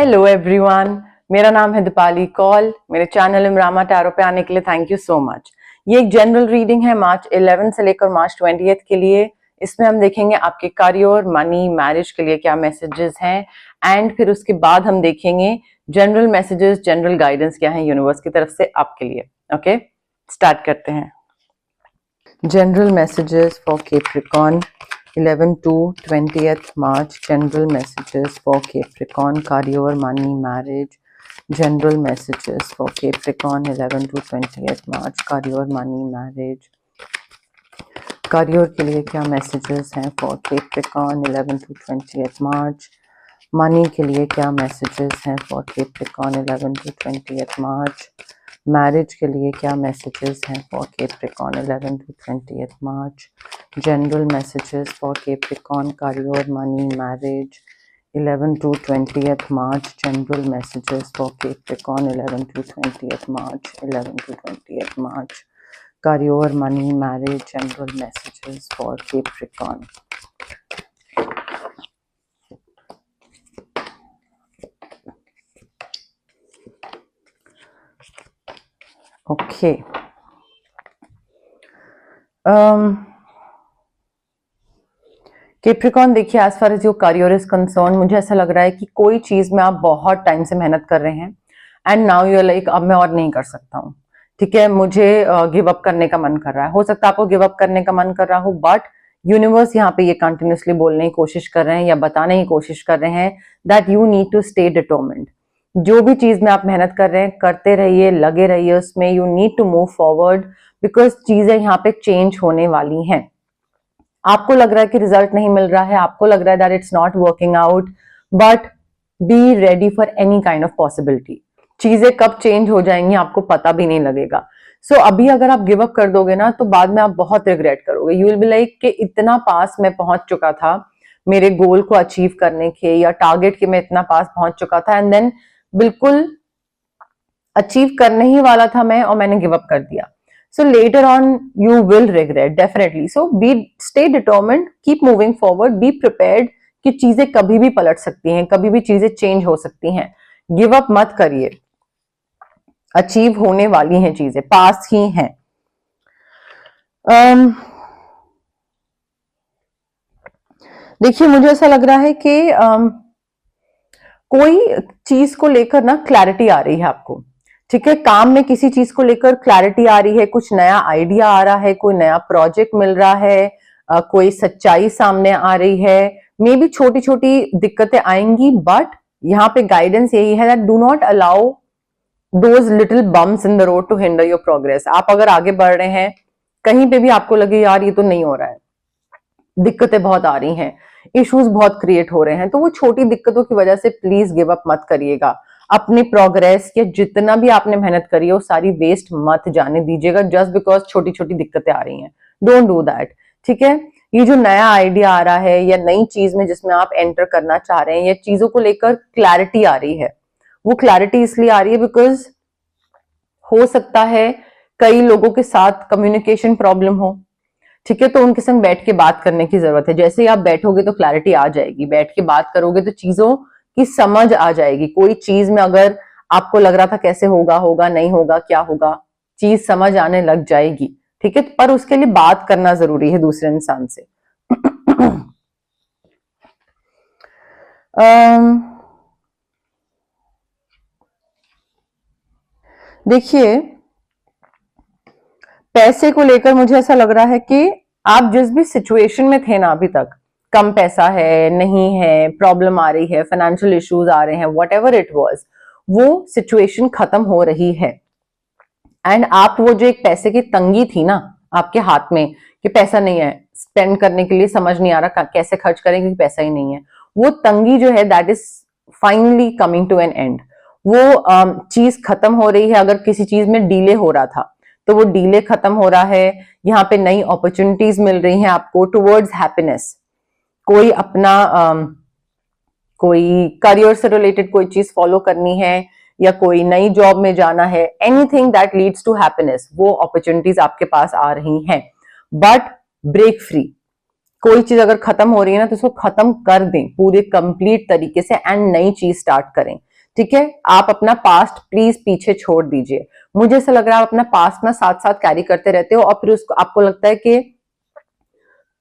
Hello everyone, मेरा नाम है दीपाली कौल। मेरे चैनल इमरामा टैरो पे आने के लिए थैंक यू सो मच। ये एक जनरल रीडिंग है मार्च 11 से लेकर मार्च 20 के लिए। इसमें हम देखेंगे आपके करियर, मनी, मैरिज के लिए क्या मैसेजेस हैं, एंड फिर उसके बाद हम देखेंगे जनरल मैसेजेस, जनरल गाइडेंस क्या है यूनिवर्स की तरफ से आपके लिए। ओके, स्टार्ट करते हैं। General messages for Capricorn 11 to 20th March, general messages for Capricorn, career, money, marriage. General messages for Capricorn 11 to 20th March, career, money, marriage. career के लिए क्या messages हैं for Capricorn 11 to 20th March. money के लिए क्या messages हैं for Capricorn 11 to 20th March. Marriage के लिए क्या मैसेजेस हैं for Capricorn 11 to 20th March. General messages for Capricorn, career, money, marriage 11 to 20th March. General messages for Capricorn 11 to 20th March. 11 to 20th March. Career, money, marriage, general messages for Capricorn. Okay, Capricorn देखिए, as far as your career is concern, मुझे ऐसा लग रहा है कि कोई चीज में आप बहुत टाइम से मेहनत कर रहे हैं and now you are like अब मैं और नहीं कर सकता हूँ। ठीक है, मुझे गिव अप करने का मन कर रहा है। हो सकता है आपको गिव अप करने का मन कर रहा हो, बट यूनिवर्स यहाँ पे ये कंटिन्यूसली बोलने की कोशिश कर रहे हैं या बताने की कोशिश कर रहे हैं that you need to stay determined. जो भी चीज में आप मेहनत कर रहे हैं करते रहिए, लगे रहिए उसमें। You need to move forward because चीजें यहाँ पे चेंज होने वाली हैं। आपको लग रहा है कि रिजल्ट नहीं मिल रहा है, आपको लग रहा है that it's not working out, but be ready for any kind of possibility. चीजें कब चेंज हो जाएंगी आपको पता भी नहीं लगेगा। सो अभी अगर आप गिव अप कर दोगे ना तो बाद में आप बहुत रिग्रेट करोगे। यू विल बी लाइक कि इतना पास मैं पहुंच चुका था मेरे गोल को अचीव करने के या टारगेट के, मैं इतना पास पहुंच चुका था एंड देन बिल्कुल अचीव करने ही वाला था मैं और मैंने गिव अप कर दिया। So later on you will regret definitely. So stay determined, keep moving forward, be prepared कि चीजें कभी भी पलट सकती हैं, कभी भी चीजें चेंज हो सकती हैं। गिव अप मत करिए, अचीव होने वाली हैं चीजें, पास ही हैं। देखिए मुझे ऐसा लग रहा है कि कोई चीज को लेकर ना क्लैरिटी आ रही है आपको। ठीक है, काम में किसी चीज को लेकर क्लैरिटी आ रही है, कुछ नया आइडिया आ रहा है, कोई नया प्रोजेक्ट मिल रहा है, कोई सच्चाई सामने आ रही है। मे बी छोटी छोटी दिक्कतें आएंगी, बट यहाँ पे गाइडेंस यही है that do not allow those little bumps in the road to hinder your progress. आप अगर आगे बढ़ रहे हैं, कहीं पे भी आपको लगे यार ये तो नहीं हो रहा है, दिक्कतें बहुत आ रही हैं, इश्यूज बहुत क्रिएट हो रहे हैं, तो वो छोटी दिक्कतों की वजह से प्लीज गिव अप मत करिएगा। अपनी प्रोग्रेस के जितना भी आपने मेहनत करी है वो सारी वेस्ट मत जाने दीजिएगा जस्ट बिकॉज छोटी छोटी दिक्कतें आ रही हैं। Don't do that. ठीक है, ये जो नया आइडिया आ रहा है या नई चीज में जिसमें आप एंटर करना चाह रहे हैं या चीजों को लेकर क्लैरिटी आ रही है, वो क्लैरिटी इसलिए आ रही है बिकॉज हो सकता है कई लोगों के साथ कम्युनिकेशन प्रॉब्लम हो। ठीक है, तो उनके संग बैठ के बात करने की जरूरत है। जैसे ही आप बैठोगे तो क्लैरिटी आ जाएगी, बैठ के बात करोगे तो चीजों की समझ आ जाएगी। कोई चीज में अगर आपको लग रहा था कैसे होगा, होगा नहीं होगा, क्या होगा, चीज समझ आने लग जाएगी। ठीक है, पर उसके लिए बात करना जरूरी है दूसरे इंसान से। देखिए पैसे को लेकर मुझे ऐसा लग रहा है कि आप जिस भी सिचुएशन में थे ना अभी तक, कम पैसा है, नहीं है, प्रॉब्लम आ रही है, फाइनेंशियल इश्यूज आ रहे हैं, वट एवर इट वॉज, वो सिचुएशन खत्म हो रही है। एंड आप वो जो एक पैसे की तंगी थी ना आपके हाथ में कि पैसा नहीं है, स्पेंड करने के लिए समझ नहीं आ रहा कैसे खर्च करें क्योंकि पैसा ही नहीं है, वो तंगी जो है that is finally coming to an end. वो चीज खत्म हो रही है। अगर किसी चीज में डीले हो रहा था तो वो डीले खत्म हो रहा है। यहाँ पे नई अपॉर्चुनिटीज मिल रही हैं आपको टुवर्ड्स हैप्पीनेस। कोई अपना कोई करियर से रिलेटेड कोई चीज फॉलो करनी है या कोई नई जॉब में जाना है, anything that leads to happiness, वो अपॉर्चुनिटीज आपके पास आ रही हैं। बट ब्रेक फ्री, कोई चीज अगर खत्म हो रही है ना तो उसको खत्म कर दें पूरे कंप्लीट तरीके से एंड नई चीज स्टार्ट करें। ठीक है, आप अपना पास्ट प्लीज पीछे छोड़ दीजिए। मुझे ऐसा लग रहा है आप अपना पास्ट ना साथ साथ कैरी करते रहते हो और फिर उसको आपको लगता है कि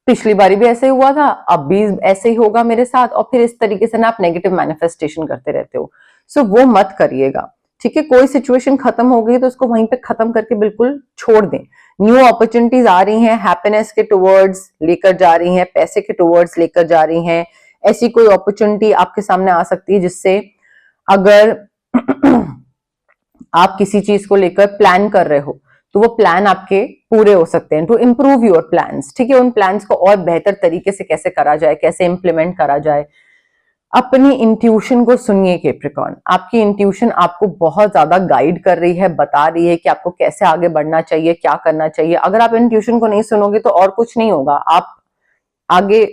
पिछली बारी भी ऐसे ही हुआ था, अब भी ऐसे ही होगा मेरे साथ, और फिर इस तरीके से ना आप नेगेटिव मैनिफेस्टेशन करते रहते हो। सो वो मत करिएगा, ठीक है। कोई सिचुएशन खत्म हो गई तो उसको वहीं पे खत्म करके बिल्कुल छोड़ दें। न्यू अपॉर्चुनिटीज आ रही हैं, हैप्पीनेस के टुवर्ड्स लेकर जा रही हैं, पैसे के टुवर्ड्स लेकर जा रही हैं। ऐसी कोई अपॉर्चुनिटी आपके सामने आ सकती है जिससे अगर आप किसी चीज को लेकर प्लान कर रहे हो तो वो प्लान आपके पूरे हो सकते हैं। टू इम्प्रूव योर प्लान्स, ठीक है, उन प्लान्स को और बेहतर तरीके से कैसे करा जाए, कैसे इंप्लीमेंट करा जाए। अपनी इंट्यूशन को सुनिए कैप्रिकॉर्न, आपकी इंट्यूशन आपको बहुत ज्यादा गाइड कर रही है, बता रही है कि आपको कैसे आगे बढ़ना चाहिए, क्या करना चाहिए। अगर आप इंट्यूशन को नहीं सुनोगे तो और कुछ नहीं होगा, आप आगे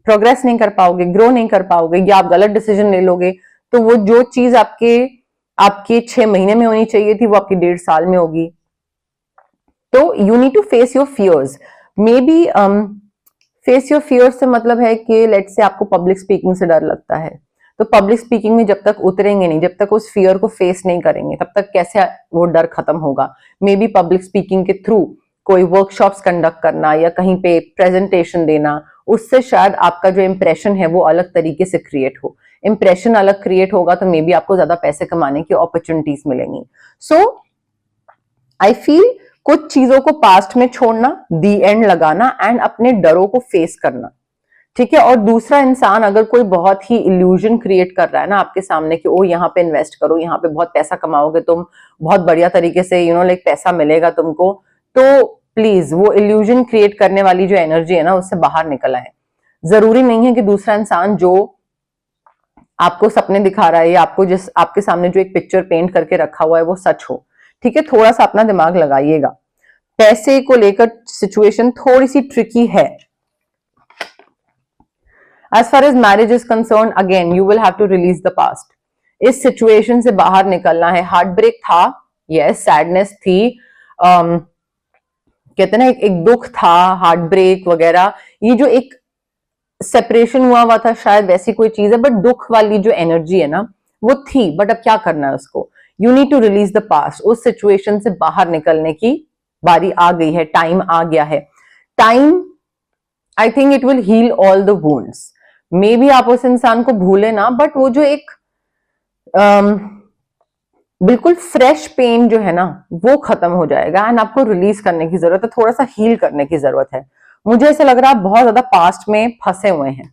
प्रोग्रेस नहीं कर पाओगे, ग्रो नहीं कर पाओगे, या आप गलत डिसीजन ले लोगे तो वो जो चीज आपके 6 महीने में होनी चाहिए थी वो आपकी 1.5 साल में होगी। तो you need to face your fears. Maybe face your fears से मतलब है कि लेट्स से आपको पब्लिक स्पीकिंग से डर लगता है, तो पब्लिक स्पीकिंग में जब तक उतरेंगे नहीं, जब तक उस फियर को फेस नहीं करेंगे, तब तक कैसे वो डर खत्म होगा। मे बी पब्लिक स्पीकिंग के थ्रू कोई वर्कशॉप्स कंडक्ट करना या कहीं पे प्रेजेंटेशन देना, उससे शायद आपका जो इंप्रेशन है वो अलग तरीके से क्रिएट हो। इंप्रेशन अलग क्रिएट होगा तो मे बी आपको ज्यादा पैसे कमाने की अपॉर्चुनिटीज मिलेंगी। सो आई फील कुछ चीजों को पास्ट में छोड़ना, दी एंड लगाना एंड अपने डरों को फेस करना, ठीक है। और दूसरा इंसान अगर कोई बहुत ही इल्यूजन क्रिएट कर रहा है ना आपके सामने कि ओ यहाँ पे इन्वेस्ट करो, यहाँ पे बहुत पैसा कमाओगे तुम, बहुत बढ़िया तरीके से लाइक पैसा मिलेगा तुमको, तो प्लीज वो इल्यूजन क्रिएट करने वाली जो एनर्जी है ना उससे बाहर निकल आए। जरूरी नहीं है कि दूसरा इंसान जो आपको सपने दिखा रहा है या आपके सामने जो एक पिक्चर पेंट करके रखा हुआ है वो सच हो, ठीक है। थोड़ा सा अपना दिमाग लगाइएगा। पैसे को लेकर सिचुएशन थोड़ी सी ट्रिकी है। As far as marriage is concerned, again you will have to release the past. इस सिचुएशन से बाहर निकलना है। हार्ट ब्रेक था, यस, सैडनेस थी, कहते ना एक दुख था, हार्ट ब्रेक वगैरह, ये जो एक सेपरेशन हुआ था शायद वैसी कोई चीज है, बट दुख वाली जो एनर्जी है ना वो थी। बट अब क्या करना है उसको, you need to release the past. उस सिचुएशन से बाहर निकलने की बारी आ गई है, टाइम आ गया है। Time, I think it will heal all the wounds. Maybe आप उस इंसान को भूले ना, बट वो जो एक बिल्कुल फ्रेश पेन जो है ना वो खत्म हो जाएगा एंड आपको रिलीज करने की जरूरत है, थोड़ा सा हील करने की जरूरत है। मुझे ऐसा लग रहा है आप बहुत ज्यादा पास्ट में फंसे हुए हैं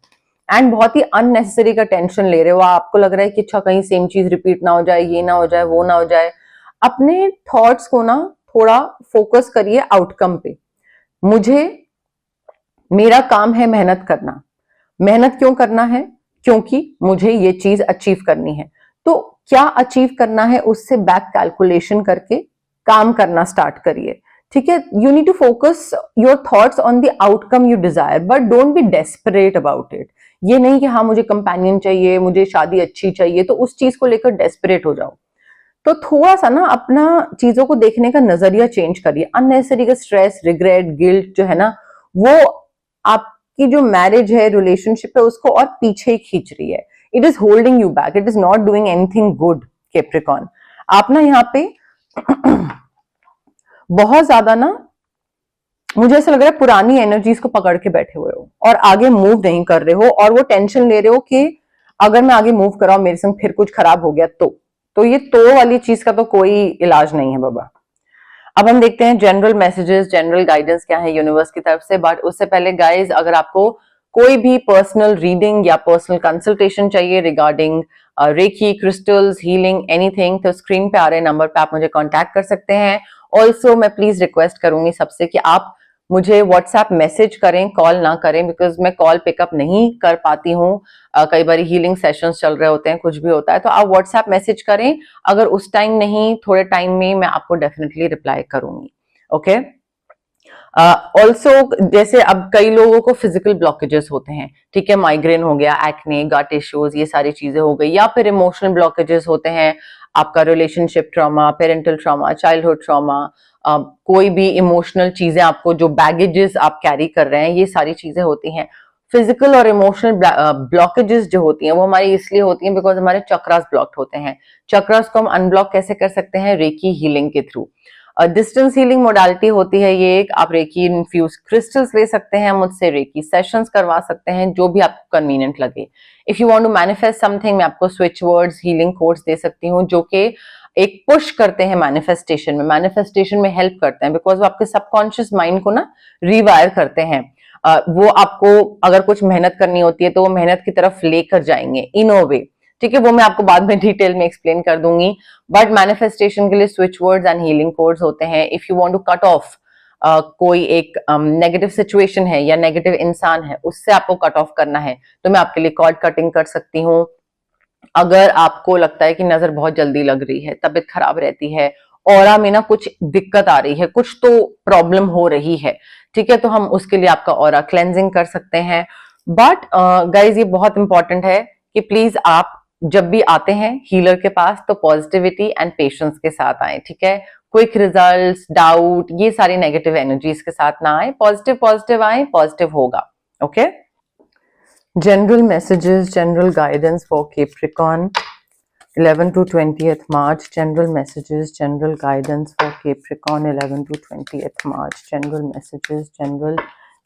एंड बहुत ही अननेसेसरी का टेंशन ले रहे हो। आपको लग रहा है कि अच्छा कहीं सेम चीज रिपीट ना हो जाए, ये ना हो जाए, वो ना हो जाए। अपने थॉट्स को ना थोड़ा फोकस करिए आउटकम पे। मेरा काम है मेहनत करना। मेहनत क्यों करना है? क्योंकि मुझे ये चीज अचीव करनी है। तो क्या अचीव करना है उससे बैक कैलकुलेशन करके काम करना स्टार्ट करिए, ठीक है। You need to focus your thoughts on the outcome you desire, but don't be desperate about it. ये नहीं कि हाँ मुझे कंपेनियन चाहिए, मुझे शादी अच्छी चाहिए, तो उस चीज को लेकर डेस्परेट हो जाओ। तो थोड़ा सा ना अपना चीजों को देखने का नजरिया चेंज करिए। अननेसेसरी का स्ट्रेस, रिग्रेट, गिल्ट जो है ना वो आपकी जो मैरिज है, रिलेशनशिप है, उसको और पीछे ही खींच रही है। It is holding you back, it is not doing anything good Capricorn. आप ना यहाँ पे बहुत ज्यादा ना, मुझे ऐसा लग रहा है पुरानी एनर्जीज को पकड़ के बैठे हुए हो और आगे मूव नहीं कर रहे हो, और वो टेंशन ले रहे हो कि अगर मैं आगे मूव कराऊं मेरे संग फिर कुछ खराब हो गया तो ये तो वाली चीज का तो कोई इलाज नहीं है बाबा। अब हम देखते हैं जनरल मैसेजेस, जनरल गाइडेंस क्या है यूनिवर्स की तरफ से। बट उससे पहले गाइज, अगर आपको कोई भी पर्सनल रीडिंग या पर्सनल कंसल्टेशन चाहिए regarding reiki, crystals, healing, anything, तो स्क्रीन पे आ रहे नंबर पे आप मुझे कांटेक्ट कर सकते हैं। ऑल्सो मैं प्लीज रिक्वेस्ट करूंगी सबसे कि आप मुझे व्हाट्सएप मैसेज करें, कॉल ना करें, बिकॉज मैं कॉल पिकअप नहीं कर पाती हूँ। कई बार हीलिंग सेशंस चल रहे होते हैं, कुछ भी होता है, तो आप व्हाट्सएप मैसेज करें। अगर उस टाइम नहीं, थोड़े टाइम में मैं आपको डेफिनेटली रिप्लाई करूंगी। ओके। ऑल्सो जैसे अब कई लोगों को फिजिकल ब्लॉकेजेस होते हैं, ठीक है, माइग्रेन हो गया, एक्ने, गट इश्यूज, ये सारी चीजें हो गई, या फिर इमोशनल ब्लॉकेजेस होते हैं, आपका relationship trauma, parental trauma, childhood trauma, कोई भी इमोशनल चीजें आपको, जो बैगेजेस आप कैरी कर रहे हैं, ये सारी चीजें होती हैं। फिजिकल और इमोशनल ब्लॉकेजेस जो होती हैं वो हमारी इसलिए होती हैं बिकॉज हमारे चक्रास ब्लॉक्ड होते हैं। चक्रास को हम अनब्लॉक कैसे कर सकते हैं? रेकी हीलिंग के थ्रू। डिस्टेंस हीलिंग मोडालिटी होती है ये एक, आप रेकी इन्फ्यूज क्रिस्टल्स ले सकते हैं मुझसे, रेकी सेशंस करवा सकते हैं, जो भी आपको कन्वीनियंट लगे। If you want to manifest something, मैं आपको स्विच वर्ड्स हीलिंग कोड्स दे सकती हूँ जो कि एक पुश करते हैं मैनिफेस्टेशन में हेल्प करते हैं, बिकॉज वो आपके सबकॉन्शियस माइंड को ना रिवायर करते हैं। वो आपको अगर कुछ मेहनत करनी होती है तो वो मेहनत की तरफ लेकर जाएंगे इन अ वे, ठीक है, वो मैं आपको बाद में डिटेल में एक्सप्लेन कर दूंगी। बट मैनिफेस्टेशन के लिए switch words and healing codes होते हैं। If you want to cut off कोई एक नेगेटिव सिचुएशन है या नेगेटिव इंसान है, उससे आपको कट ऑफ करना है, तो मैं आपके लिए कॉर्ड कटिंग कर सकती हूँ। अगर आपको लगता है कि नजर बहुत जल्दी लग रही है, तबीयत खराब रहती है, ऑरा में ना कुछ दिक्कत आ रही है, कुछ तो प्रॉब्लम हो रही है, ठीक है, तो हम उसके लिए आपका ऑरा क्लेंजिंग कर सकते हैं। बट गाइज ये बहुत इंपॉर्टेंट है कि प्लीज आप जब भी आते हैं हीलर के पास तो पॉजिटिविटी एंड पेशेंस के साथ आए, ठीक है। क्विक रिजल्ट्स, डाउट, ये सारी नेगेटिव एनर्जीज के साथ ना आए, पॉजिटिव पॉजिटिव आए, पॉजिटिव होगा। Okay, general messages, general guidance for Capricorn 11 to 20th March. General messages, general guidance for Capricorn 11 to 20th March. General messages, general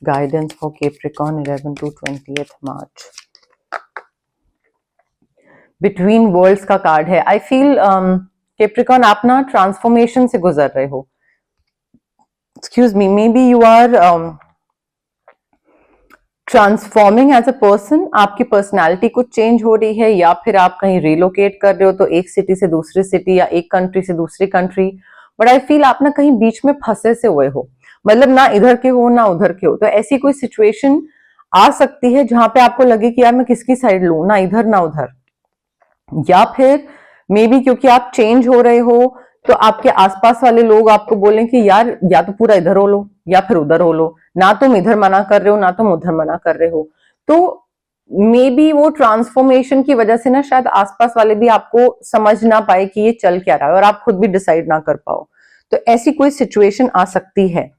guidance for Capricorn 11 to 20th March. Between worlds का card है। I feel Capricorn आप ना transformation से गुजर रहे हो। Excuse me, maybe you are transforming as a person, आपकी personality कुछ चेंज हो रही है, या फिर आप कहीं रिलोकेट कर रहे हो तो एक सिटी से दूसरी सिटी या एक कंट्री से दूसरी कंट्री। बट आई फील आप ना कहीं बीच में फंसे से हुए हो, मतलब ना इधर के हो ना उधर के हो, तो ऐसी कोई सिचुएशन आ सकती है जहां पे आपको लगे कि यार मैं किसकी साइड लूं, ना इधर ना उधर। या फिर मे बी क्योंकि आप चेंज हो रहे हो तो आपके आसपास वाले लोग आपको बोलें कि यार या तो पूरा इधर हो लो या फिर उधर हो लो, ना तुम इधर मना कर रहे हो ना तुम उधर मना कर रहे हो। तो मे बी वो ट्रांसफॉर्मेशन की वजह से ना शायद आसपास वाले भी आपको समझ ना पाए कि ये चल क्या रहा है, और आप खुद भी डिसाइड ना कर पाओ। तो ऐसी कोई सिचुएशन आ सकती है।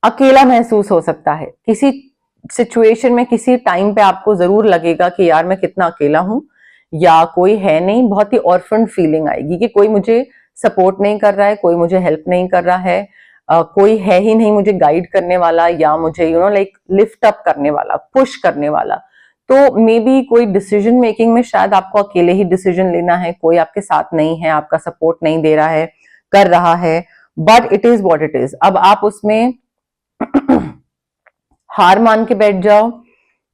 अकेला महसूस हो सकता है किसी सिचुएशन में, किसी टाइम पे आपको जरूर लगेगा कि यार मैं कितना अकेला हूं, या कोई है नहीं, बहुत ही ऑर्फन फीलिंग आएगी कि कोई मुझे सपोर्ट नहीं कर रहा है, कोई मुझे हेल्प नहीं कर रहा है, कोई है ही नहीं मुझे गाइड करने वाला या मुझे लाइक लिफ्ट अप करने वाला, पुश करने वाला। तो मे बी कोई डिसीजन मेकिंग में शायद आपको अकेले ही डिसीजन लेना है, कोई आपके साथ नहीं है, आपका सपोर्ट नहीं दे रहा है, कर रहा है, but it is what it is. अब आप उसमें हार मान के बैठ जाओ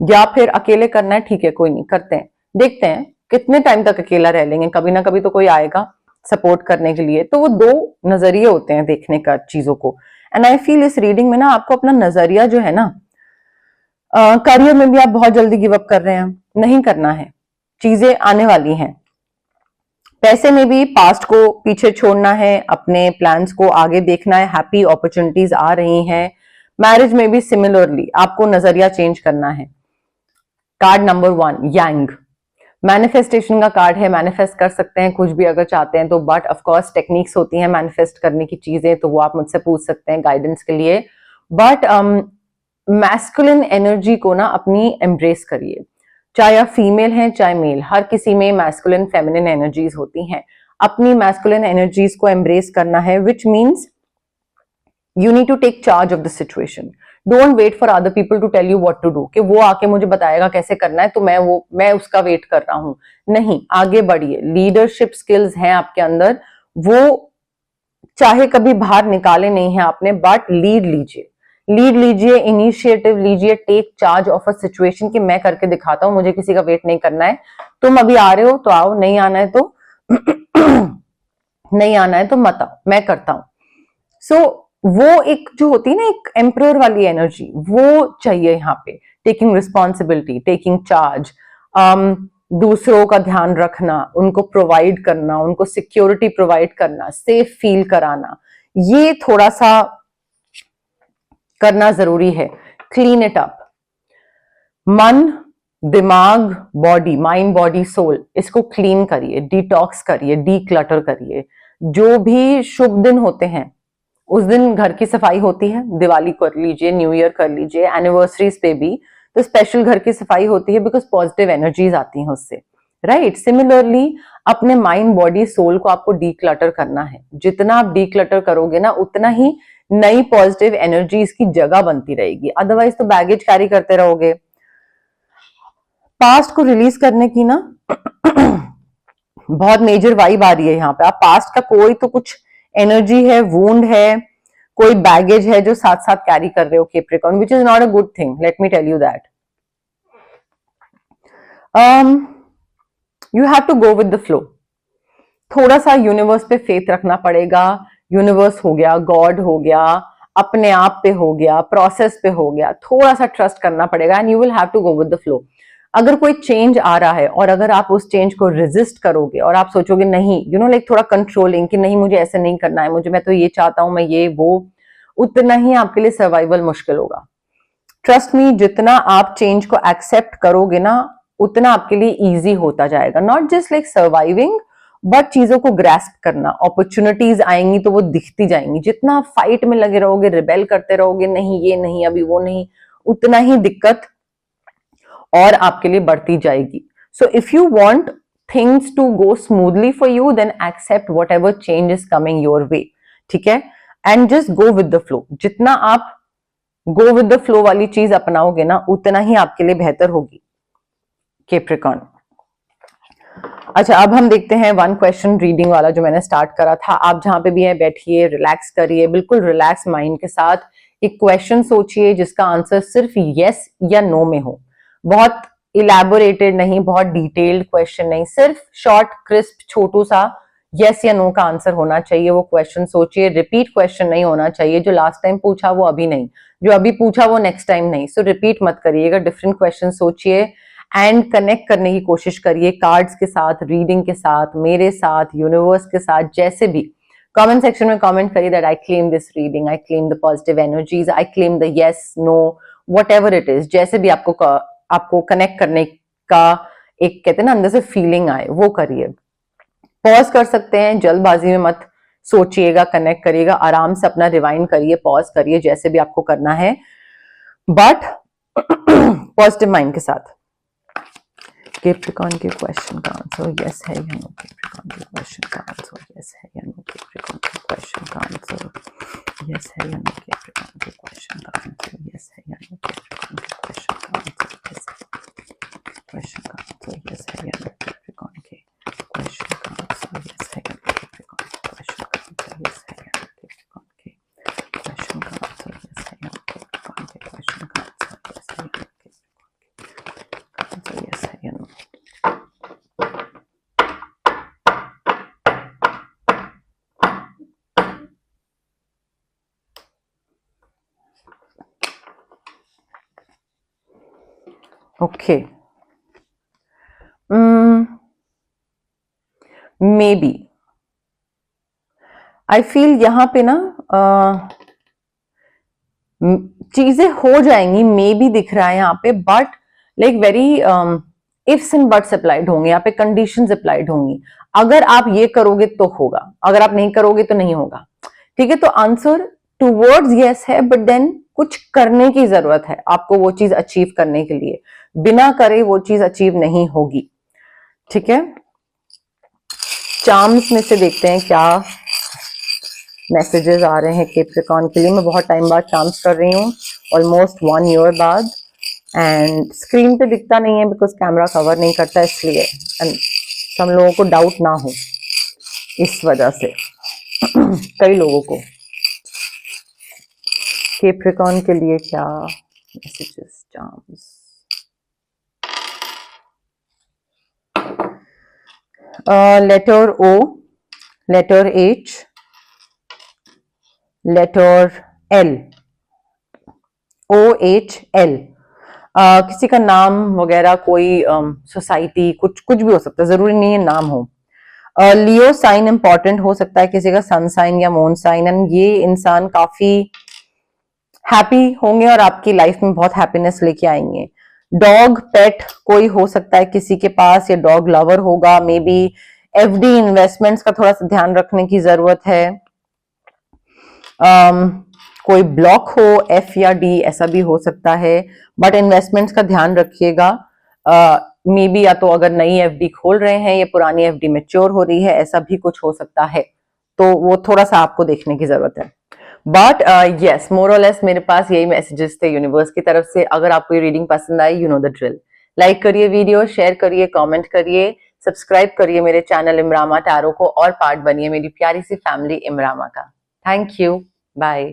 या फिर अकेले करना है, ठीक है कोई नहीं, करते हैं, देखते हैं कितने टाइम तक अकेला रह लेंगे, कभी ना कभी तो कोई आएगा सपोर्ट करने के लिए। तो वो दो नजरिए होते हैं देखने का चीजों को। एंड आई फील इस रीडिंग में ना आपको अपना नजरिया जो है ना, करियर में भी आप बहुत जल्दी गिव अप कर रहे हैं, नहीं करना है, चीजें आने वाली हैं। पैसे में भी पास्ट को पीछे छोड़ना है, अपने प्लान्स को आगे देखना है, हैप्पी अपॉर्चुनिटीज आ रही हैं। मैरिज में भी सिमिलरली आपको नजरिया चेंज करना है। कार्ड नंबर 1 यांग, मैनिफेस्टेशन का कार्ड है, मैनिफेस्ट कर सकते हैं कुछ भी अगर चाहते हैं तो, बट ऑफ कोर्स टेक्निक्स होती हैं मैनिफेस्ट करने की चीजें, तो वो आप मुझसे पूछ सकते हैं गाइडेंस के लिए। बट मैस्कुलिन एनर्जी को ना अपनी एम्ब्रेस करिए, चाहे आप फीमेल हैं चाहे मेल, हर किसी में मैस्कुलिन फेमिनिन एनर्जीज होती हैं। अपनी मैस्कुलिन एनर्जीज को एम्ब्रेस करना है, which means you need to take charge of the situation. Don't wait for other people to tell you what to do, कि वो आके मुझे बताएगा कैसे करना है तो मैं उसका वेट कर रहा हूं। नहीं, आगे बढ़िए, लीडरशिप स्किल्स हैं आपके अंदर, वो चाहे कभी बाहर निकाले नहीं है आपने, बट लीड लीजिए, इनिशिएटिव लीजिए, take charge of a situation कि मैं करके दिखाता हूं, मुझे किसी का वेट नहीं करना है। तुम अभी आ रहे हो तो आओ, नहीं आना है तो नहीं आना है तो मत आओ, मैं करता हूं। सो वो एक जो होती है ना एक एम्परर वाली एनर्जी, वो चाहिए यहाँ पे। टेकिंग रिस्पॉन्सिबिलिटी, टेकिंग चार्ज, दूसरों का ध्यान रखना, उनको प्रोवाइड करना, उनको सिक्योरिटी प्रोवाइड करना, सेफ फील कराना, ये थोड़ा सा करना जरूरी है। क्लीन इट अप, मन, दिमाग, बॉडी, माइंड बॉडी सोल, इसको क्लीन करिए, डिटॉक्स करिए, डीक्लटर करिए। जो भी शुभ दिन होते हैं उस दिन घर की सफाई होती है, दिवाली कर लीजिए, न्यू ईयर कर लीजिए, एनिवर्सरीज पे भी तो स्पेशल घर की सफाई होती है बिकॉज पॉजिटिव एनर्जीज आती हैं उससे, राइट। सिमिलरली अपने माइंड बॉडी सोल को आपको डीक्लटर करना है। जितना आप डीक्लटर करोगे ना उतना ही नई पॉजिटिव एनर्जीज की जगह बनती रहेगी, अदरवाइज तो बैगेज कैरी करते रहोगे। पास्ट को रिलीज करने की ना बहुत मेजर वाइब आ रही है यहाँ पे। आप पास्ट का कोई तो कुछ एनर्जी है, वूंड है, कोई बैगेज है जो साथ साथ कैरी कर रहे हो Capricorn, which is not a good thing, let me tell you that. You have to go with the flow. थोड़ा सा यूनिवर्स पे फेथ रखना पड़ेगा। यूनिवर्स हो गया, गॉड हो गया, अपने आप पे हो गया, प्रोसेस पे हो गया, थोड़ा सा ट्रस्ट करना पड़ेगा and you will have to go with the flow. अगर कोई चेंज आ रहा है और अगर आप उस चेंज को रेजिस्ट करोगे और आप सोचोगे नहीं, यू नो लाइक थोड़ा कंट्रोलिंग कि नहीं मुझे ऐसे नहीं करना है, मुझे मैं तो ये चाहता हूं, मैं ये वो, उतना ही आपके लिए सर्वाइवल मुश्किल होगा। ट्रस्ट मी, जितना आप चेंज को एक्सेप्ट करोगे ना उतना आपके लिए इजी होता जाएगा। Not just like surviving but चीजों को ग्रैस्प करना। अपॉर्चुनिटीज आएंगी तो वो दिखती जाएंगी। जितना आप फाइट में लगे रहोगे, रिबेल करते रहोगे, नहीं ये नहीं, अभी वो नहीं, उतना ही दिक्कत और आपके लिए बढ़ती जाएगी। So if you want things to go smoothly for you then accept whatever change is coming your way, ठीक है, and just go with the flow. जितना आप गो विद द फ्लो वाली चीज अपनाओगे ना उतना ही आपके लिए बेहतर होगी कैप्रिकॉर्न। अच्छा, अब हम देखते हैं वन क्वेश्चन रीडिंग वाला जो मैंने स्टार्ट करा था। आप जहां पे भी हैं बैठिए, रिलैक्स करिए, बिल्कुल रिलैक्स माइंड के साथ एक क्वेश्चन सोचिए जिसका आंसर सिर्फ यस या नो में हो। बहुत इलैबोरेटेड नहीं, बहुत डिटेल्ड क्वेश्चन नहीं, सिर्फ शॉर्ट क्रिस्प छोटू सा यस या नो का आंसर होना चाहिए। वो क्वेश्चन सोचिए, रिपीट क्वेश्चन नहीं होना चाहिए। जो लास्ट टाइम पूछा वो अभी नहीं, जो अभी पूछा वो नेक्स्ट टाइम नहीं। सो रिपीट मत करिएगा, डिफरेंट क्वेश्चन सोचिए एंड कनेक्ट करने की कोशिश करिए कार्ड्स के साथ, रीडिंग के साथ, मेरे साथ, यूनिवर्स के साथ, जैसे भी। कमेंट सेक्शन में कमेंट करिए that I claim this reading, I claim the positive energies, I claim the yes no, whatever it is. जैसे भी आपको कनेक्ट करने का एक कहते हैं ना अंदर से फीलिंग आए वो करिए। पॉज कर सकते हैं, जल्दबाजी में मत सोचिएगा, कनेक्ट करिएगा, आराम से अपना रिवाइंड करिए, पॉज करिए, जैसे भी आपको करना है, बट पॉजिटिव माइंड के साथ। कैप्रिकॉर्न के क्वेश्चन का आंसर यस है या नो? कैप्रिकॉर्न के क्वेश्चन का आंसर यस है या नो? कैप्रिकॉर्न के क्वेश्चन का आंसर यस है या नो? कैप्रिकॉर्न के क्वेश्चन का आंसर यस है या नो? कैप्रिकॉर्न के क्वेश्चन का आंसर यस है, क्वेश्चन का आंसर यस है या नो? कैप्रिकॉर्न के क्वेश्चन का आंसर यस है या नो? कैप्रिकॉर्न के क्वेश्चन का आंसर यस है या नो? कैप्रिकॉर्न के क्वेश्चन का आंसर यस है या नो? कैप्रिकॉर्न के क्वेश्चन का आंसर यस है या नो? आंसर यस है या no? Okay, maybe I feel यहां पे ना चीजें हो जाएंगी, मे बी दिख रहा है यहाँ पे, but like very ifs and buts applied होंगे यहाँ पे, कंडीशंस अप्लाइड होंगी। अगर आप ये करोगे तो होगा, अगर आप नहीं करोगे तो नहीं होगा, ठीक है। तो आंसर टूवर्ड्स यस है, बट देन कुछ करने की जरूरत है आपको वो चीज अचीव करने के लिए। बिना करे वो चीज अचीव नहीं होगी, ठीक है। चार्म्स में से देखते हैं क्या मैसेजेस आ रहे हैं कैप्रिकॉर्न के लिए। मैं बहुत टाइम बाद चार्म्स कर रही हूँ, ऑलमोस्ट 1 ईयर बाद, एंड स्क्रीन पे दिखता नहीं है बिकॉज कैमरा कवर नहीं करता, इसलिए एंड सब लोगों को डाउट ना हो इस वजह से कई लोगों को। कैप्रिकॉर्न के लिए क्या messages? Charms, letter O, letter H, letter L, OHL, किसी का नाम वगैरह, कोई सोसाइटी, कुछ भी हो सकता है, जरूरी नहीं है नाम हो। लियो साइन इंपॉर्टेंट हो सकता है, किसी का सन साइन या मून साइन, एंड ये इंसान काफी हैप्पी होंगे और आपकी लाइफ में बहुत हैप्पीनेस लेके आएंगे। डॉग पेट कोई हो सकता है किसी के पास, या डॉग लवर होगा, मे बी FD इन्वेस्टमेंट्स का थोड़ा सा ध्यान रखने की जरूरत है। कोई ब्लॉक हो एफ या डी ऐसा भी हो सकता है, बट इन्वेस्टमेंट्स का ध्यान रखिएगा। मे बी या तो अगर नई एफडी खोल रहे हैं या पुरानी एफडी मैच्योर हो रही है, ऐसा भी कुछ हो सकता है, तो वो थोड़ा सा आपको देखने की जरूरत है। बट यस, मोर और लेस मेरे पास यही मैसेजेस थे यूनिवर्स की तरफ से। अगर आपको ये रीडिंग पसंद आई, you know the drill. Like करिए वीडियो, शेयर करिए, कमेंट करिए, सब्सक्राइब करिए मेरे चैनल इमरामा टैरो को और पार्ट बनिए मेरी प्यारी सी फैमिली इमरामा का। Thank you, bye.